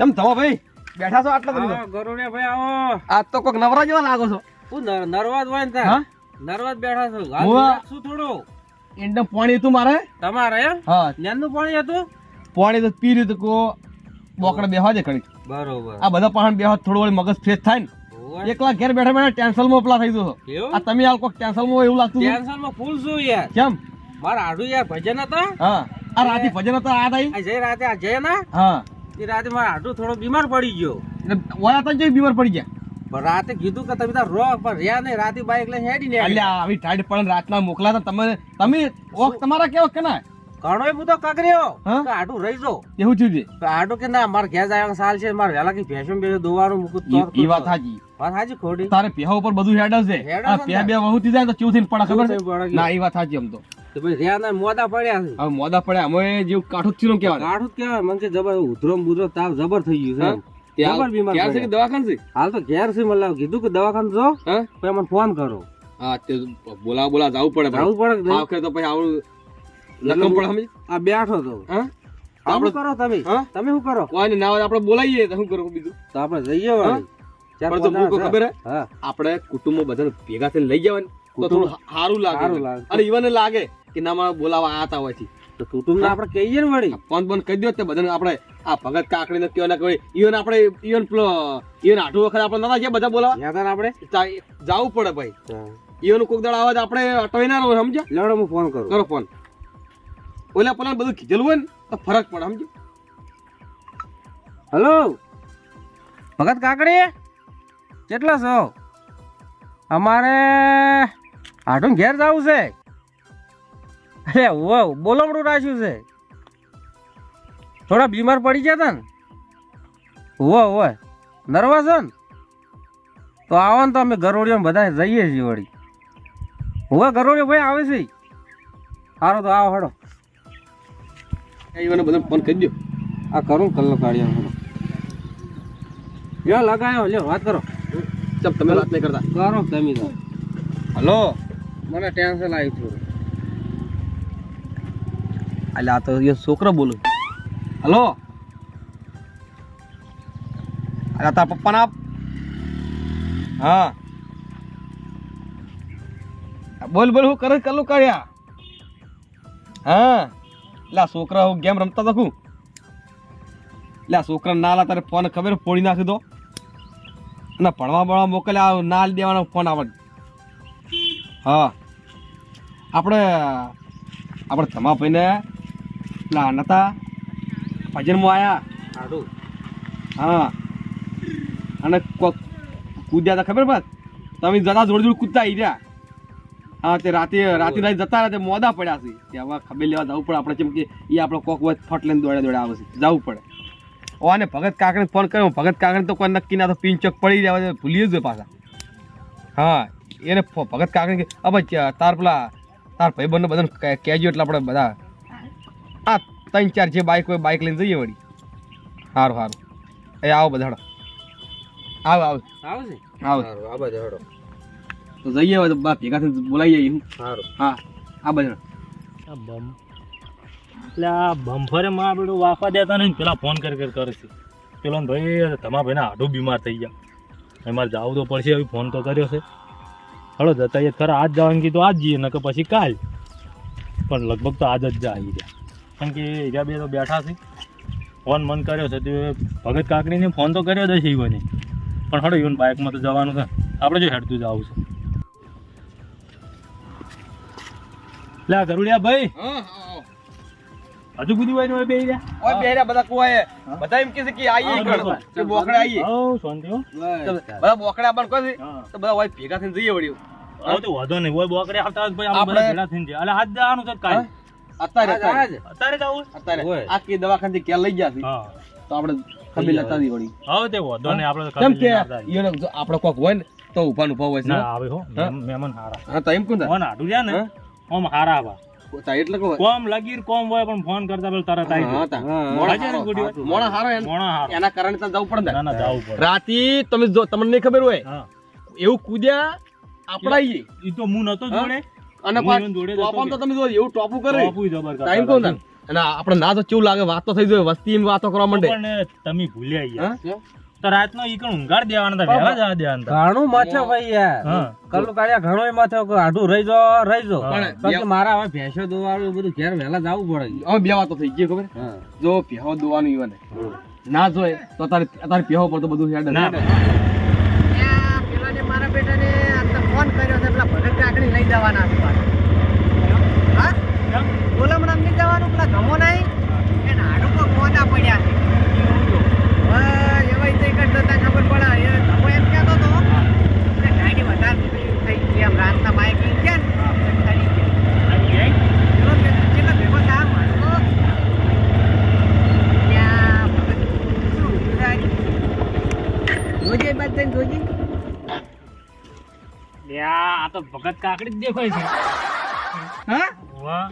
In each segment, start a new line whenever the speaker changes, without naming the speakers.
કેમ થવા ભાઈ બેઠા છો આટલા તમે
ગરુડિયા ભાઈ આવો.
આજ તો કોક નવરા જેવા લાગો છો.
હું નરવાદ હોય ને
હા
નરવાદ બેઠા છો. શું થોડું
એન્ડમ પાણી હતું મારે.
તમારે એમ
હા
નેનું પાણી હતું.
પાણી તો પી રહ્યું તો કો બોકડા બેહવા દે ઘડી.
બરોબર.
આ બધા પાણી બેહવા થોડું વળી મગજ ફ્રેશ થાય ને. એકલા ઘેર બેઠા બેઠા ટેન્શન માં પેલા થઈ ગયો. આ તમે હાલ કોક ટેન્શન માં એવું લાગતું.
ટેન્શન માં ફૂલ છું યાર.
કેમ
મારા આડું યાર ભજન હતા.
હા આ રાતે ભજન હતા આ થઈ.
આ જય રાતે આ જય ના.
હા
એ રાતે મારા આડું થોડો બીમાર પડી ગયો.
ઓયા તને જેવી બીમાર પડી ગયા.
પણ રાતે કીધું કે તમે તાર રો પણ રહ્યા નહીં. રાતે બાઈક લઈને હેડી ને
અલ્યા આવી ટાઈટ પણ રાતના મોકલા હતા તમે ઓખ તમારા કેવો કે ના
ઘણોય હું તો કાકર્યો
હા?
કે આડું રહી જો
એવું થયું છે.
તો આડું કે ના મારે ઘેર જાય સાલ છે મારે વેલા કે ભેંસો બેસો દોવાનું મૂકું તો
ઈ વાત હાજી.
વાત હાજી ખોડી.
તારે પેહા ઉપર બધું હેડ છે.
હેડ
આ
છે
પેહ
ને.
બે વહુતી જાય તો કેવું થઈને પડે ખબર છે
કેવું થઈને પડે?
ના ઈ વાત હાજી. આમ તો
તો ભાઈ રહ્યા ના મોદા પડ્યા છે.
હવે મોદા પડ્યા અમે જેવું કાઠું થયું કહેવાય.
કાઢું જ કહેવાય. મને કે જબર ઉધરો બુધરો તાવ જબર થઈ ગયું છે એમ. જબર બીમાર
ક્યારે છે કે
પડ્યા.
દવાખાને છે?
હાલ તો ઘેર છે મને કીધું કે દવાખાને જો
હા
પછી મને ફોન કરો.
હા તે બોલા જવું પડે.
જવું પડે કે
આ
નહીં?
વખતે તો પછી આવડું લખમ પડે સમજી.
આ બેઠો તો
હા
આપણે કરો તમે.
હા?
તમે શું કરો?
કોઈ ના હોય આપણે બોલાવીએ તો શું કરું બીજું.
તો આપણે જઈએ વાળી. ચાર
પણ તો
પાંચ
ભૂકો ખબર હે
હા
આપણે કુટુંબ બધાને ભેગા થઈને લઈ જવાનું તો થોડું સારું
સારું
લાગે.
લાગે.
અને ઈવન લાગે કે ના મારે બોલાવા આતા હોય છે.
તો કુટુંબ આપણે કહીએ ને વળી.
ફોન બંધ કરી દો તે બધાને આપણે આ ભગત કાકડી ને કયો ના કયો ઈવન આપણે ઈવન પેલો ઈવન આઠું વખત આપણે નતા ગયા બધા બોલાવા
યાદ આવે આપણે
જવું પડે ભાઈ. ઈવન કોક દાડા આવાજ આપણે અટવાઈ ના રહો સમજ્યા.
લેવડો હું ફોન કરું.
કરો ફોન. ઓલા પેલા બધું કીધેલું હોય ને તો ફરક પડે સમજો.
હેલો ભગત કાકડી કેટલા છો? અમારે આઢું ઘેર જવું છે. અરે ઓ બોલમડું રાખ્યું છે. થોડા બીમાર પડી ગયા હતા ને. હોય નર્વસ છો ને તો આવો ને તો અમે ગરોડીઓ બધા જઈએ છીએ વળી. ગરોડીઓ ભાઈ આવે છે. સારું તો આવો હડો.
ઈવન બધાને ફોન કરી દો.
આ કરું કલ્લો કાઢ્યા હડો. લ્યો લગાયો લ્યો વાત કરો.
ચમ તમે વાત નહીં કરતા.
કરો તમે તો.
હલો
મને ટેન્શન આવ્યું થોડું.
અલ્યા આ તો એ છોકરો બોલો. હલો અલ્યા તારા પપ્પા ના હા બોલ હું કરે કલ્લું કાઢ્યા. હા એટલે છોકરા હું ગેમ રમતા હતા હું. એટલે છોકરા ના લા તારે ફોન ખબર ફોડી નાખી દો અને ભણવા મોકલ્યા ના દેવાનો ફોન આવે. હા આપણે તમારા ભાઈને પેલા નતા ભજનમાં આયા.
આઢું
હા અને કોક કૂદ્યા હતા ખબર બસ તમે જતા જોડ કૂદતા આવી રહ્યા. હા તે રાતે જતા રહ્યા તે મોદા પડ્યા છે. તે હવે ખબર લેવા જવું પડે આપણે. કેમ કે એ આપણો કોક વખત ફટ લઈને દોડે આવે છે. જવું પડે. અને ભગત કાકડીને ફોન કર્યો. ભગત કાકડી તો કોઈ નક્કી ના તો પિંચક પડી જાય ભૂલી જ પાછા. હા એને ભગત કાકડી હવે તાર ભાઈ બંને બધાને કહેજો એટલે આપણે બધા આ 3-4 જે બાઇક હોય બાઇક લઈને જઈએ વળી. સારું એ આવો બધા આવો
આવે છે.
આવો
સારું આ બધે હડો.
તો જઈએ હવે બા ભેગા થઈને બોલાવી જઈએ.
સારું
હા આ બધા
એટલે આ બમ્ફરે માં બધું વાફા દેતા નહીં. પેલા ફોન કરે છે પેલો ને ભાઈ તમારા ભાઈને આઢું બીમાર થઈ ગયા. અમારે જવું તો પડશે. હવે ફોન તો કર્યો છે. હળો જતા એ ખરા આજ જવાનું કીધું આજ જઈએ નકર પછી કાલ. પણ લગભગ તો આજ જ જાય રહ્યા. કેમ કે એરિયા બે તો બેઠા છે. ફોન મન કર્યો છે તે ભગત કાકડીને ફોન તો કર્યો જ છે ઈવને. પણ હળો ઈવન બાઇકમાં તો જવાનું છે. આપણે જો હેડતું જવું છે. એટલે આ ગરુડિયા ભાઈ હજુ બધી હોય બે રહ્યા.
ઓય બેરા બધા કોઈ બધા એમ કહે છે કે આઈએ કરો કે બોકડે આઈએ.
હો શાંતિ હો.
બધા બોકડે આપણ કહે છે તો બધા હોય ભેગા થઈને જઈએ વળી.
હવે તો વાંધો નહીં. હોય બોકડે આવતા હોય ભાઈ આપણે ભેગા થઈને જઈએ. એટલે હાથ જવાનું છે કાલ. અત્યારે જવું
અત્યારે આ કે દવાખાને ક્યાં લઈ ગયા છે
હા
તો આપણે ખબર લેતા દી વળી.
હવે તે વાંધો નહીં. આપણે
કેમ કે આપણે કોક હોય ને તો ઉભા હોય છે.
ના આવે હો મહેમાન હારા.
હા તો એમ કોણ
ફોન આડું રહ્યા ને ઓમ હારા આવા.
એટલે કહો
કોમ લગીર કોમ હોય પણ ફોન કરતા પેલા તરત આવી જાય.
મોણા હારો એના કારણે તો જવું પડે
ના ના જવું પડે.
રાતી તમે જો તમને નહીં ખબર હોય
હા
એવું કૂદ્યા આપણે આવીએ
ઈ તો હું નતો જોડે.
અને
હું જોડે
ટોપમ તો તમે જો એવું ટોપું કરે
ટોપું જબર કરતા
ટાઈમ કોણ અને આપણે ના તો કેવું લાગે વાતો થઈ જાય વસ્તી એમ વાતો કરવા માંડે
પણ તમે ભૂલ્યા યાર
હા?
તો રાતનો ઈ કણ ઊંઘાડ દેવાના હતા વહેલા જવા દેવાના હતા
ઘણું માથે ભાઈ યાર
હા.
કલ્લુ કાળિયા ઘણો માથે આઢું રહી જો
પણ
પછી મારા હવે ભેંસો દોવાનું એ બધું ઘેર વહેલા જવું પડે
હવે બે વાતો થઈ ગઈ ખબર
હા.
જો પહેવો દોવાનું ઈવન ના જોઈએ તો તારે પહેવો પર તો બધું હેડ
ના
પેલાને મારા બેટાને આમને ફોન કર્યો છે પેલા ભગત કાકડી લઈ જવાના છે પાછા. હા ગોલમરામ નહીં જવાનું પેલા ગમો નહીં એના હાડું તો મોડા પડ્યા છે હવે એવા રીતે કરતા તા ખબર પડે એ ગમો એમ કહેતો હતો કે ગાડી વધારે થઈ ગઈ એમ રાતના બાઇક લઈ ગયા ને ચડી ગયા પેલો કે કેટલા ભેગો થા મારતો ત્યાં ભગત શું થાય જોજે બાદ જઈને જોજે
આ તો ભગત કાકડી જ દેખાય છે
હા
વાહ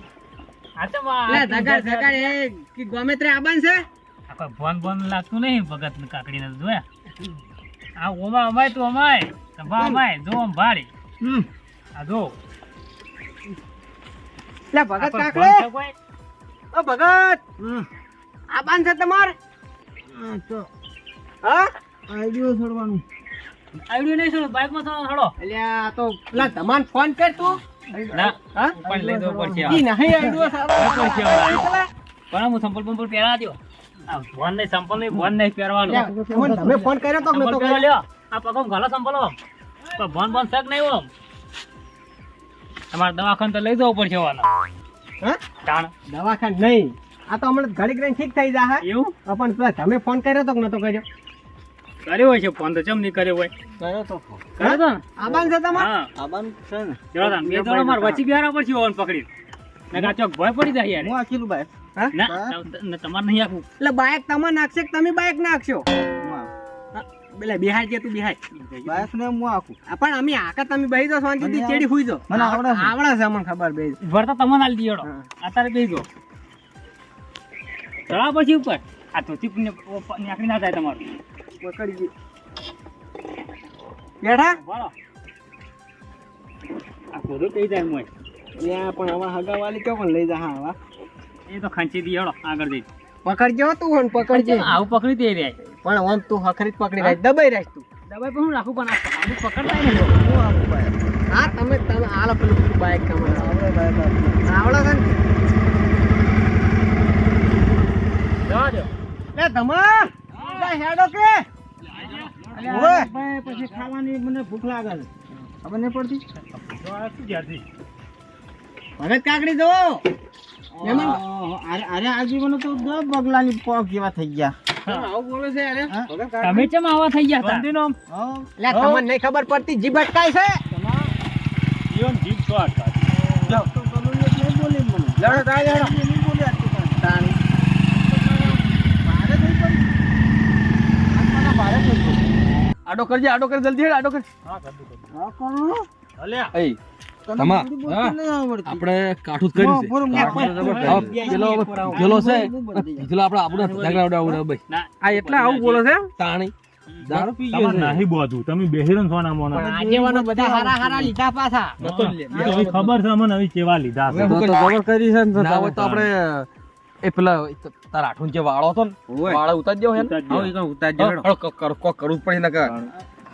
આ તો
લે ધગાડ ધગાડ એ કે ગમે તે આબાન છે
આ કોઈ બોન બોન લાગતું નહીં ભગત કાકડી ને જોયા આ ઓમાં અમાય તો અમાય સભા અમાય જો આમ ભાડી આ જો
લે ભગત કાકડે ઓ ભગત આબાન છે તમાર હા
આઈડિયો છોડવાનું
આવડ્યું નહીં શું બાઇક માં થોડો
એટલે આ તો પેલા તમાન ફોન કર તું
ના
હા
પણ લઈ દો પડશે
ઈ નહીં આઈડિયો સારો
પડશે પણ હું સંપલ બંપલ પહેરા દો આ ફોન નહીં સંપલ નહીં ફોન નહીં પહેરવાનો
તમે ફોન કર્યો તો કે
સંપલ
નતો
પહેરા
કર્યો
લ્યો આ પગમ ઘાલો સંપલ ઓમ પણ બોન બોન શક નહીં ઓમ તમારે દવાખાને તો લઈ જવું પડશે વાલા
હા
તાણ
દવાખાન નહીં આ તો હમણાં ઘડીક રહીને ઠીક થઈ જા હા
એવું
પણ પેલા તમે ફોન કર્યો તો કે નતો કર્યો
કર્યો હોય છે ફોન તો ચમ નહીં કર્યો હોય
કર્યો તો
કર્યો તો ને?
આબાન છે તમાર
હા
આબાન છે ને
ચલો તાણ બે જોડો માર વચ્ચે બેહારા પડશે ઓન પકડી ને કા ચોક ભય પડી જાય યાર
હું આખીલું ભાઈ
હા
ના તમારે નહીં આપું
એટલે બાઇક તમે નાખશે કે તમે બાઇક નાખશો પેલા બિહાર જે તું બિહાર
બાઈક ને હું આખું
પણ અમે આકા તમે બેહી જાઓ શાંતિથી ચેડી હુઈ જાઓ
મને આવડે છે.
આવડે છે મને ખબર બે
ભરતા તમને આલી દીધો
હા.
અત્યારે બેસી ગયો ચડા પછી ઉપર આ તો ચીપ ને નાખી ના થાય તમારું
પકડી ગઈ બેઠા
બોલો આ કોદો કઈ જાય મોય
ત્યાં પણ હવે હગાવાલી કેવો લઈ જા હા હવે
એ તો ખાંચી દી હેડો આગળ જઈ
પકડજો તું હણ પકડજે
આવું પકડી દે રે
પણ ઓમ તું હખરી જ પકડી રાખ દબાઈ રાખ તું
દબાઈ પણ હું રાખું પણ આવું પકડતા નહીં
હા તમે આલો પેલું બાઇક તમારે આવડે છે ને
જવા દો
લે ધમા લે હેડો કે ઓય
પછી ખાવાની મને ભૂખ લાગે છે ખબર નહીં પડતી
શું જ્યાંથી
ભગત કાકડી જો
અરે આજીવન તો બગલાની પોક જેવા થઈ ગયા
આવું બોલે છે અરે ભગત
તમે ચમ આવા થઈ ગયા હતા
લે તમને નહીં ખબર પડતી જીભ અટકાય છે
જીવન જીત છો આ
બોલી મને
લડો તાય લડો
નહીં બોલી
તાણી
આડો કરજે આડો કર જલ્દી હેડ આડો કર
અલ્યા
એ તમા આપણે કાઠું જ કર્યું છે પેલો છે પેલો આપણે આપણું ઝઘડા ઉડાવડા ભાઈ
ના
આ એટલે આવું બોલે છે
તાણી
દારૂ પી
તમારે નાહી બોધું તમે બેહીરન સોના મોના
આગેવાનો બધા હારા હારા લીધા પાછા
હવે ખબર છે અમને હવે કેવા લીધા છે
તો જબર કરી છે ને
ના હોય તો આપણે એ પેલા તારા આઠું જે વાળો હતો ને
ઓય.
વાળો ઉતારી દેવો હે ને
આવું ઈ કણ ઉતારજો હેડો.
કોક કરવું જ પડે ને કે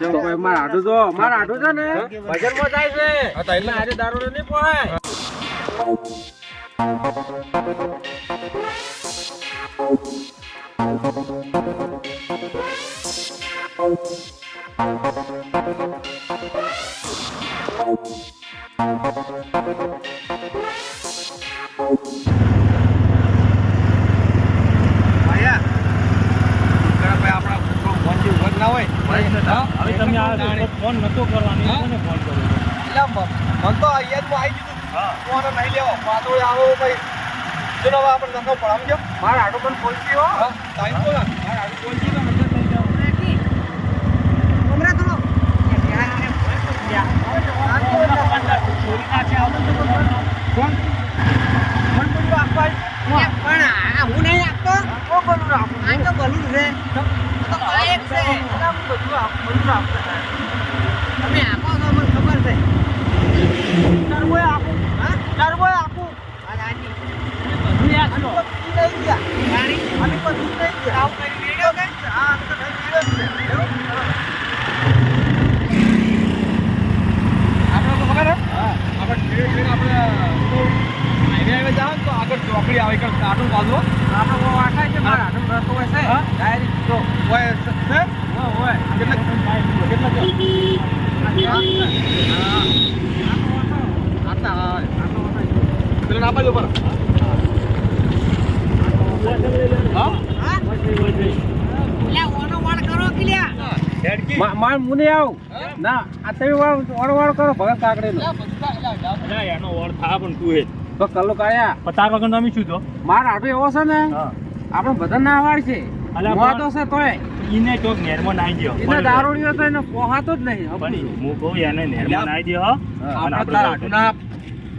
જો કોઈ મારા આઢું જો મારા આઢું છે ને ભજનમાં જાય છે
હા તો એટલે
આજે દારૂ નહીં પોહાય
હવે તમે આ ફોન નતો કરવાનો કોને ફોન કર્યો
મન તો યાદ માં આવી દીધું ફોન નહીં લેવો પાછો આવો ભાઈ ચલો હવે આપણે ધંધો પડાવજો
મારા આઢું પણ પોલસી હો
ટાઈમ તો
મારા આઢું પોલસી તો મદદ લઈ જાઓ
ઉમરા તો પણ આ હું નહીં આપતો આ તો બલું છે તો બાઈક છે તમે આપો તો મને ખબર છે
ટર્બોય આપું
હા
ટર્બોય આપું
આ રાજી
બધું યાર
આપણે તો ખબર હે આપણે ટ્રેન આપણે હાઈવે જાવ તો આગળ ચોકડી આવે કે કાર્ટૂન બાજુ
આપણે વાટા છે મારા આટલું રસ્તો હોય છે
હા?
ડાયરેક્ટ જો
ઓય છે
હોય
કેટલા આટલા પેલો ના બાજુ પર હા
માર મુને આવ ના આ તમે વાળ કરો ભગત કાકડી નો
એનો ઓળ થા પણ તું હે
તો કલ્લો કાયા
પતાર વગર તમે શું છો
માર આટો એવો છે ને
હા
આપણે બધા ના વાળ છે
અલા
મોદો છે તોય
ઈને ચોક નેરમાં નાઈ ગયો
એને દારૂડિયો તો એને પોહાતો જ નહીં
પણ હું કહું એને નેરમાં નાઈ દે હો
આપણે તાર આટુના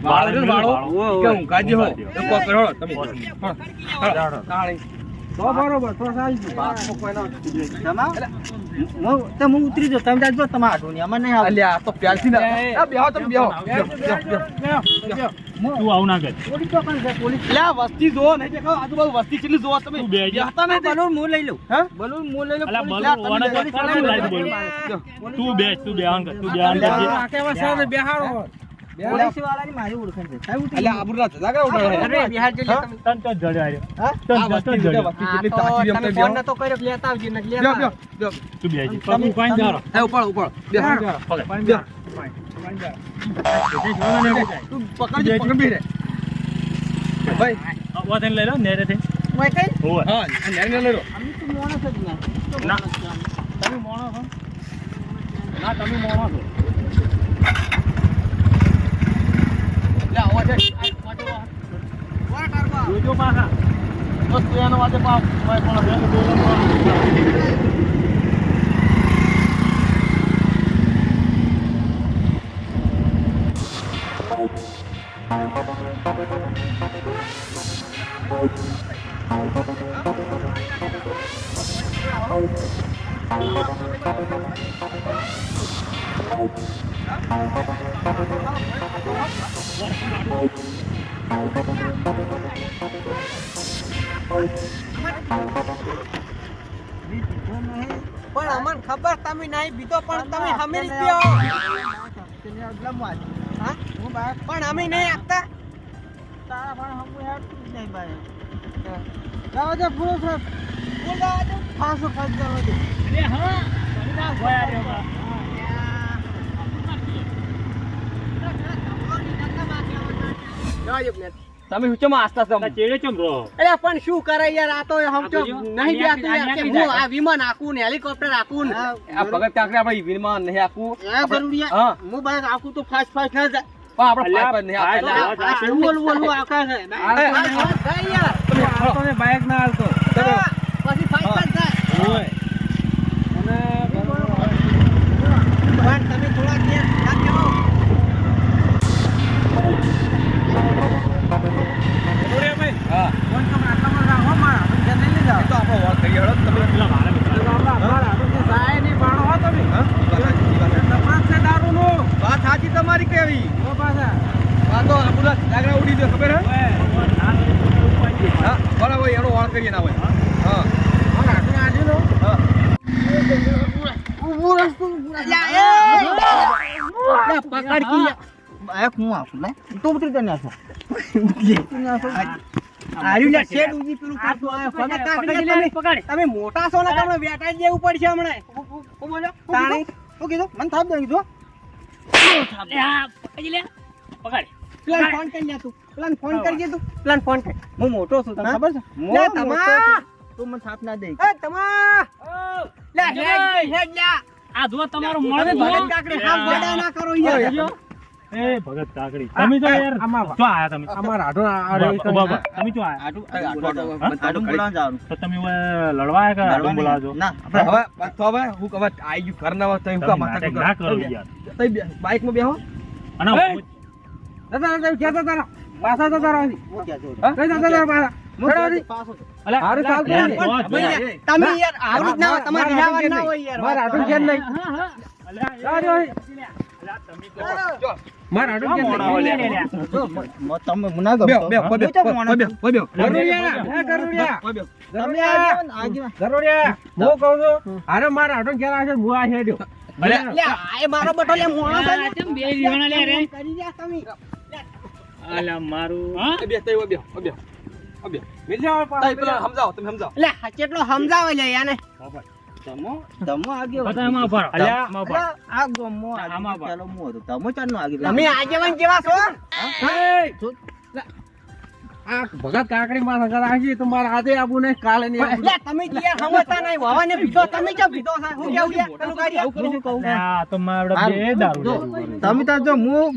વાળો છે ને વાળો કે ઊંઘાજી હો તો કો કરો તમે તાળી
તો બરોબર તો ચાલશે
હું ઉતરી જાઉં તમે જાજો તમારા આટુની અમે નહીં આવું
અલ્યા તો પ્યાલથી ના આ બેહો તમે બેહો
તું આવું ના કર
પોલીસ ચોકન છે પોલીસ
અલ્યા વસ્તી જો નહીં દેખો આજુબાજુ વસ્તી કેટલી જોવો તમે
તું બેહી જા.
બેહતા નહીં તે.
બલૂન હું લઈ લઉં
હા?
બલૂન હું લઈ લઉં
અલા
પોલીસ
બલૂન
લા, તમે
ઓને
પોલીસ
કોણ
વાળા
લાવી
બોલો.
તું બેસ તું બેહાન કર તું બેહાન
અલ્યા,
કરજે
આ કેવા છે ને બેહાડો
પોલીસ વાળાની મારી ઓળખાણ છે સાહેબ ઉતરી
અલ્યા આબરૂ ના થતા કે ઉડાડે
અરે બિહાર જઈ લે
હા?
તમે
તન તો જડે આર્યો
હા?
તન
આ
જતો
વસ્તી
જડે
જો વસ્તી કેટલી
આ
તાચી
તો
એમ
તમે
તો
ફોન
બેહો
નતો કર્યો લેતા આવજો ને
બેહો
લેતા
બેહો
તું બેહી પગ પાઈ જારો
એ ઉપાડ ઉપાડ બેહો
પકડ
બેહો તું પકડજે પકડ બેહી રે ભાઈ
આ થઈને લઈ લો નેરે થી
ઓય કઈ
હોવે
હા આ નેને લઈ લો
અમે તો મોણસ જ ના
ના તમે મોણો છો ના તમે મોણો છો
લે આવા છે
કોણ કરવા
જોજો પાછા
બસ તું એનો વાતે પાસ ભાઈ પણ બેન
પણ અમને ખબર તમે નહીં બીતો પણ તમે હમેરી ગયો હા પણ અમે નહીં આપતા તારા પણ હમું હેડતું જ નહીં ભાઈ જાવ દે પૂરો સાહેબ પૂરો જાવ દે ફાંસો ખાઈ જાવ દે
અરે હા ના ભયા રે બા
તમે શું ચમ આસ્તા છો
ચેડે ચમ રો
અરે પણ શું કરે યાર આ તો હમ તો
જોજો.
નહીં
આ
બેઠું યાર કે
આખી
હું
જાય.
આ વિમાન આકું ને હેલિકોપ્ટર આકું ને
આ ભગત કાકરે આપણે વિમાન નહીં આપવું
એ જરૂરિયાત
હા
હું બસ આકું તો ફાસ્ટ ફાસ્ટ ના જાય
પણ આપણે
અલ્યા,
પાઇપ જ નહીં આપતા
પાઇપ
એટલે
જ.
આ ઓલું ઓલું આકા છે
અરે,
જાય યાર
હાલતો ને બાઇક ના હાલતો
પછી ફાસ્ટ ફાસ્ટ જાય
ઓય અને
પણ તમે થોડા ત્યાં રાખજો
હા
ફોન તો આટલામાં રાખો મારા હાથે નહીં લઈ જાઓ
એ તો આપણો વોટ થઈ ગયો તમે
પેલા મારે
મારા હાથે જાય નહીં બાળો હો તમે
હા
તપાસ છે દારૂનું
વાત સાચી તમારી કેવી
ઓ પાછા
આ તો આપણું જાગરા ઉડી દે ખબર હે હા બરાબર એનો વાળ કરીએ ના હોય હા
મારા હાથે આજે લો
હા
ઊભું રસ્તો પકડ કી એક હું આવું ને તું ઉતરી તો નાખો આર્યું લે શેડ ઉજી પેલું કાઢો આ ફગત કાકડી લે તમે મોટા છો ને તમને વેટાઈ જેવું પડશે હમણાં હું બોલ્યો તાણી શું કીધું મને થાપ દે કીધું પ્લાન ફોન કરી લે તું પ્લાન ફોન કરી તું પ્લાન ફોન કર હું મોટો છું તને ખબર છે લે તમા તું મને થાપ ના દે એ તમા લે હેડ લે
આ જો તમારો
અરે
મળે
ભગત કાકડી હાથ ગોડા ના કરો યાર
એ ભગત કાકડી તમે તો યાર
આમાં
તો આયા તમે
અમારા હાડો
ઉભા ઉભા. તમે તો આયા તો તમે હવે લડવા આયા કે આડું બોલાવજો
ના
હવે તો હવે હું કહે આઈ ગયું ઘર ના તો હું કા માથા
નાટક ના કરો યાર
બાઈક માં બેહો
અને
દાદા દાદા ક્યાં હતા તારા પાછા હતા તારા
હું ક્યાં જોઉં?
કઈ જતા તારા પાછા
અલા,
હારું ચાલતું
યાર,
નહીં.
જો,
તમે યાર આવું જ ના હોય, તમારે રિહાવાનું ના હોય યાર
મારા હાડું કેમ નહીં
અલા,
જાજો.
અલા, તમે તો
જો
મારા હાડું ઘેર
મોડા હોય લે.
તમે મને ગમતો.
બેહો, બેહો,
હું તો મોણસ.
બેહો.
ગરુડિયા, હે ગરુડિયા.
તમે આગેવાન.
ગરુડિયા, હું કહું છું, અરે મારા હાડું ઘેર આવશે, હું આ હેડ્યો.
લે, આ એ મારો બટો લે મોણસ છે ને.
બે વિહોણા લે રે
કરી રહ્યા તમે.
અલા મારું
બે તઈ બેહો, બેહો.
મિલ જાઓ
તઈ
પાછા.
પેલા સમજાવો, તમે સમજાવો.
લે, આ કેટલો સમજાવે લે યાને.
તમો
આગેવાન.
પતા એમાં ઉભા રહો.
અલ્યા,
એમાં ઉભા રહો.
આ ગોમો
આમાં બા.
ચાલો મો હતો. તમે ચારનો આગેવાન. તમે આગેવાન કેવા છો?
આ ભગત કાકડી માં સગા રાખી તો મારા હાથે આવું નહીં, કાલે નહીં આવું.
લે, તમે યાર સમજતા નહીં. વાવાને પીધો, તમે કેમ પીધો છે? હું કેવું યાર? પેલું કાઢી આવું કરું. કહું.
આ તો મારા બે દારૂ
જો,
લેવું.
તમે તો જો હું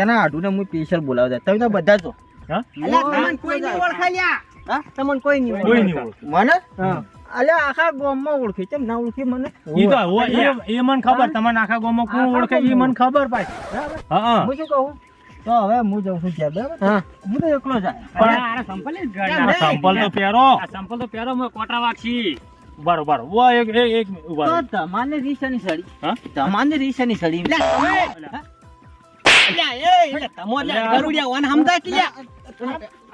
એના હાડુને હું સ્પેશિયલ બોલાવતા. તમે તો બધા છો.
હા?
અલ્યા, તમને કોઈ નહીં ઓળખાય લ્યા. હા? તમને કોઈ નહીં
કોઈ
ઓળખાય.
નહીં ઓળખે.
મને? અલ્યા, આખા ગામમાં ઓળખે. કેમ ના ઓળખે મને?
ઈ તો એ મને ખબર, તમને આખા ગામમાં કોણ ઓળખે ઈ મને ખબર પાછી. હા
હું શું કહું? તો હવે હું જઉં છું ત્યાં, બરાબર? હું તો એકલો જાય.
પણ આ સંપલ જ
કેમ
ગાડી.
નહીં?
સંપલ તો પહેરો.
આ સંપલ તો પહેરો મેં કોટરા વાગશી.
ઉભા રહો, ઉભા રહો. ઉભા, એક ઉભા રહો.
તો તમારને રીસાની સડી.
હા?
તમારને રીસાની સડી. લે, તમે. અલ્યા, એ, લે, તમો લે,
અલ્યા.
ગરુડિયા વાન હમતા કે લ્યા.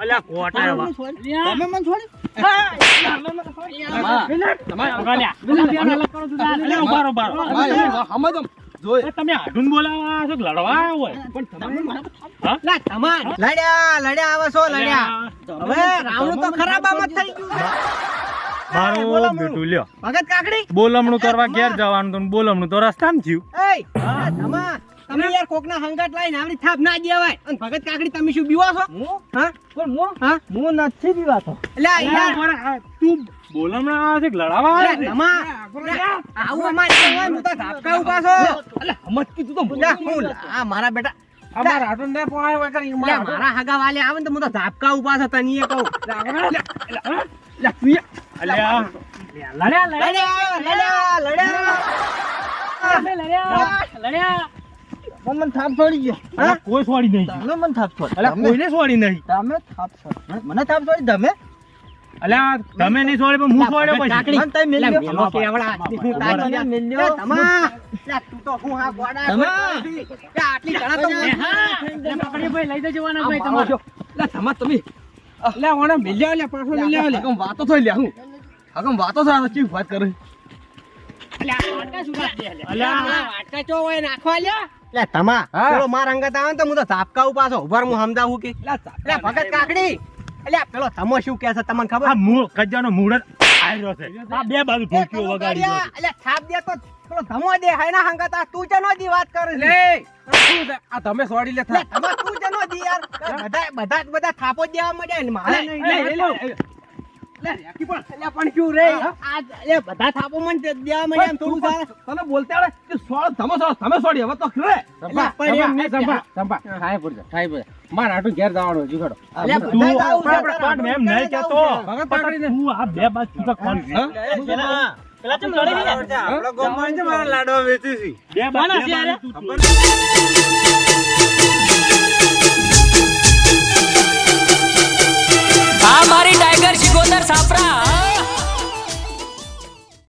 અલ્યા કોટા
તમે મને છોડી? તમે મને છોડી? તમે મને છોડી?
અલ્યા, પેલા અલગ કરો તું તાર.
અલ્યા, ઉભા રહો, ઉભા રહો.
સમજો. જોઈ.
એ તમે હાડું બોલાવા છો કે લડવા હોય? હા?
લે, તમાર. લડ્યા આવો છો, લડ્યા. હવે રાવણું તો ખરાબ આમત થઈ ગયું છે.
મારું
બોલામણું.
બેટું લ્યો.
ભગત કાકડી.
બોલમણું કરવા ઘેર જવાનું તો બોલમણું તો રસ્તામાં થયું.
એય, તમાર. તમે યાર કોકના હંગાટ લાઈને આવડી થાપ ના દેવાય. અને ભગત કાકડી તમે શું બીવો છો? હા? પણ હા? હું નથી બીવાતો. એટલે યાર,
તું બોલમણું આવે છે કે લડાવા આવે છે?
આવું અમારે કહેવાય, હું તો ધાપકા ઉભા છો.
સમજ કીધું તો
લા, હું આ મારા બેટા
આ મારા હાડું ને પોહાય વગર ઈ
લે,
મારા હાડું.
મારા હગા વાલે આવે ને તો હું તો ધાપકા ઉભા છો તને એ કહું.
અલ્યા,
લડ્યા, લડ્યા, લડ્યા.
મને થાપ છોડી ગયો.
અલ્યા, કોઈ છોડી નહીં.
તમે મને થાપ છોડી.
અલ્યા, કોઈને છોડી નહીં.
તમે થાપ છોડી. મને થાપ છોડી તમે?
અલ્યા, તમે નહીં છોડે પણ હું છોડ્યો પછી.
મને તઈ મેલ્યો.
લે, મેલો
કેવડા હું તારી મેલ્યો. લે, તું તો હું હા ગોડા લે, આટલી ઘણા તો
લે, હા. લે, પકડી ભાઈ લઈ જજો વાના ભાઈ તમારે.
લે સમજ તમે
લે ઓને મિલ્યા લે પાછો મિલ્યા લે.
આગમ વાતો થઈ લ્યા હું આગમ વાતો થાય ચીજ વાત કરે
અલ્યા, આ વાટકા શું કાઢ દે, લે.
અલ્યા,
વાટકા ચો હોય નાખવા લ્યા. લે, તમા
હા.
પેલો માર અંગત આવે ને તો હું તો ધાપકા ઉભા છો. ઉભા રહો, હું સમજાવું કે. લે, ભગત કાકડી. અલ્યા, પેલો તમો શું કહે છે તમને ખબર?
આ મૂળ કજાનો મૂળ જ આયરો છે. આ બે બાજુ ઢોકીઓ વગાડી દો.
અલ્યા, થાપ દે તો પેલો ધમો દે હાય ના હંગત આ તું જનો દી વાત કરે છે.
લે શું છે? આ તમે છોડી લે
લે, તમા તું જનો દી યાર. બધા થાપો જ દેવા માંડ્યા ને મારે નહીં. લે, રેકી પણ. અલ્યા, પણ શું રે? આ લે, બધા થાપો મને દેવા માંડ્યા એમ થોડું ચાલે.
તને બોલતા આવડે કે સોળ તમે સોડી હવે તો ખરે
અલ્યા, પણ એમ નહીં.
સંભા થાય પડશે મારા હાડું ઘેર જવાનું હજી ઘડો.
અલ્યા,
તું
બધાય આવું છે,
પણ
તારા
એમ નહીં કહેતો.
ભગત કાકડીને
તું આ બે બાજુ તું તો કોણ છે?
પેલા ચમ લડી ગયા?
આપણો ગામમાં છે, મારા લાડવા વેચી છે.
બે
કોના છે
બાજુ
યાર?
તું-
આ મારી ટાઈગર શિકોતર સાપરા